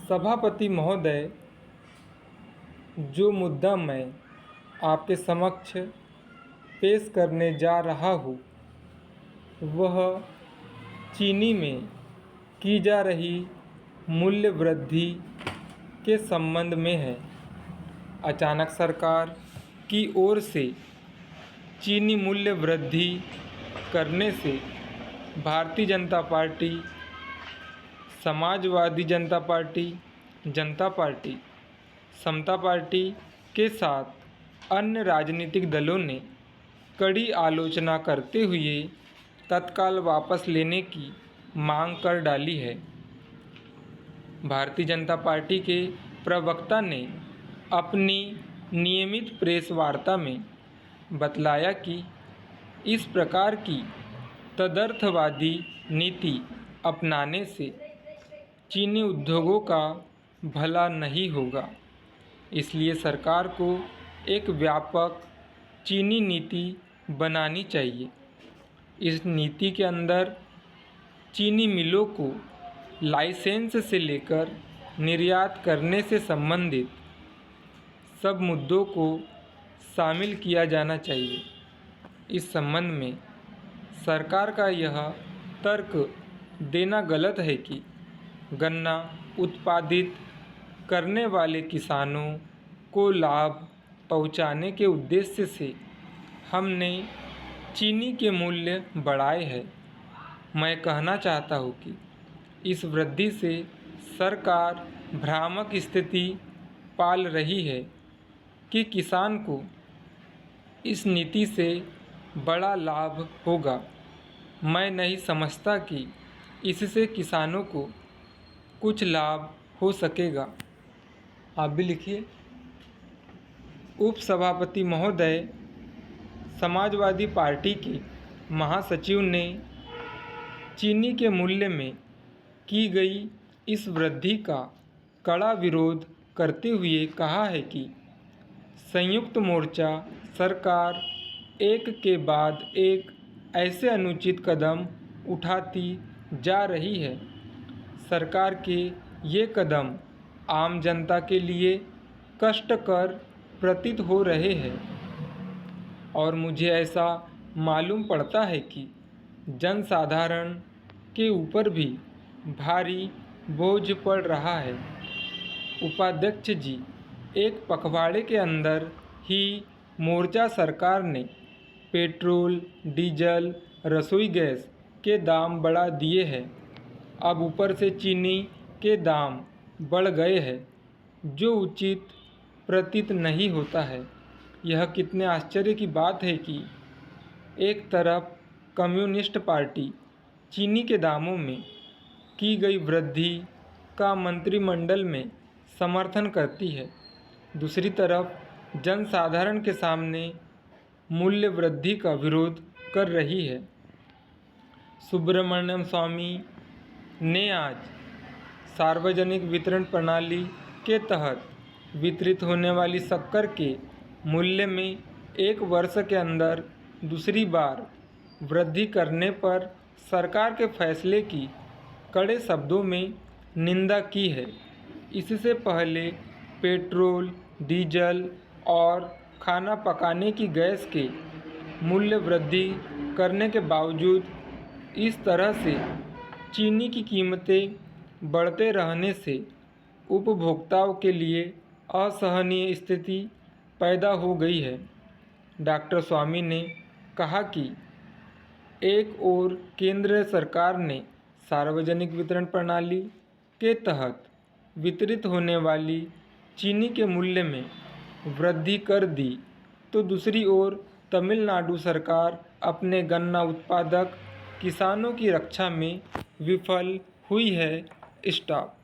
सभापति महोदय, जो मुद्दा मैं आपके समक्ष पेश करने जा रहा हूँ वह चीनी में की जा रही मूल्य वृद्धि के संबंध में है। अचानक सरकार की ओर से चीनी मूल्य वृद्धि करने से भारतीय जनता पार्टी, समाजवादी जनता पार्टी, जनता पार्टी, समता पार्टी के साथ अन्य राजनीतिक दलों ने कड़ी आलोचना करते हुए तत्काल वापस लेने की मांग कर डाली है। भारतीय जनता पार्टी के प्रवक्ता ने अपनी नियमित प्रेस वार्ता में बतलाया कि इस प्रकार की तदर्थवादी नीति अपनाने से चीनी उद्योगों का भला नहीं होगा, इसलिए सरकार को एक व्यापक चीनी नीति बनानी चाहिए। इस नीति के अंदर चीनी मिलों को लाइसेंस से लेकर निर्यात करने से संबंधित सब मुद्दों को शामिल किया जाना चाहिए। इस संबंध में सरकार का यह तर्क देना गलत है कि गन्ना उत्पादित करने वाले किसानों को लाभ पहुंचाने के उद्देश्य से हमने चीनी के मूल्य बढ़ाए हैं। मैं कहना चाहता हूं कि इस वृद्धि से सरकार भ्रामक स्थिति पाल रही है कि किसान को इस नीति से बड़ा लाभ होगा। मैं नहीं समझता कि इससे किसानों को कुछ लाभ हो सकेगा। आप भी लिखिए। उपसभापति महोदय, समाजवादी पार्टी के महासचिव ने चीनी के मूल्य में की गई इस वृद्धि का कड़ा विरोध करते हुए कहा है कि संयुक्त मोर्चा सरकार एक के बाद एक ऐसे अनुचित कदम उठाती जा रही है। सरकार के ये कदम आम जनता के लिए कष्टकर प्रतीत हो रहे हैं और मुझे ऐसा मालूम पड़ता है कि जनसाधारण के ऊपर भी भारी बोझ पड़ रहा है। उपाध्यक्ष जी, एक पखवाड़े के अंदर ही मोर्चा सरकार ने पेट्रोल, डीजल, रसोई गैस के दाम बढ़ा दिए हैं। अब ऊपर से चीनी के दाम बढ़ गए हैं, जो उचित प्रतीत नहीं होता है। यह कितने आश्चर्य की बात है कि एक तरफ कम्युनिस्ट पार्टी चीनी के दामों में की गई वृद्धि का मंत्रिमंडल में समर्थन करती है, दूसरी तरफ जनसाधारण के सामने मूल्य वृद्धि का विरोध कर रही है। सुब्रमण्यम स्वामी ने आज सार्वजनिक वितरण प्रणाली के तहत वितरित होने वाली शक्कर के मूल्य में एक वर्ष के अंदर दूसरी बार वृद्धि करने पर सरकार के फैसले की कड़े शब्दों में निंदा की है। इससे पहले पेट्रोल, डीजल और खाना पकाने की गैस के मूल्य वृद्धि करने के बावजूद इस तरह से चीनी की कीमतें बढ़ते रहने से उपभोक्ताओं के लिए असहनीय स्थिति पैदा हो गई है। डॉक्टर स्वामी ने कहा कि एक ओर केंद्र सरकार ने सार्वजनिक वितरण प्रणाली के तहत वितरित होने वाली चीनी के मूल्य में वृद्धि कर दी, तो दूसरी ओर तमिलनाडु सरकार अपने गन्ना उत्पादक किसानों की रक्षा में विफल हुई है। स्टॉप।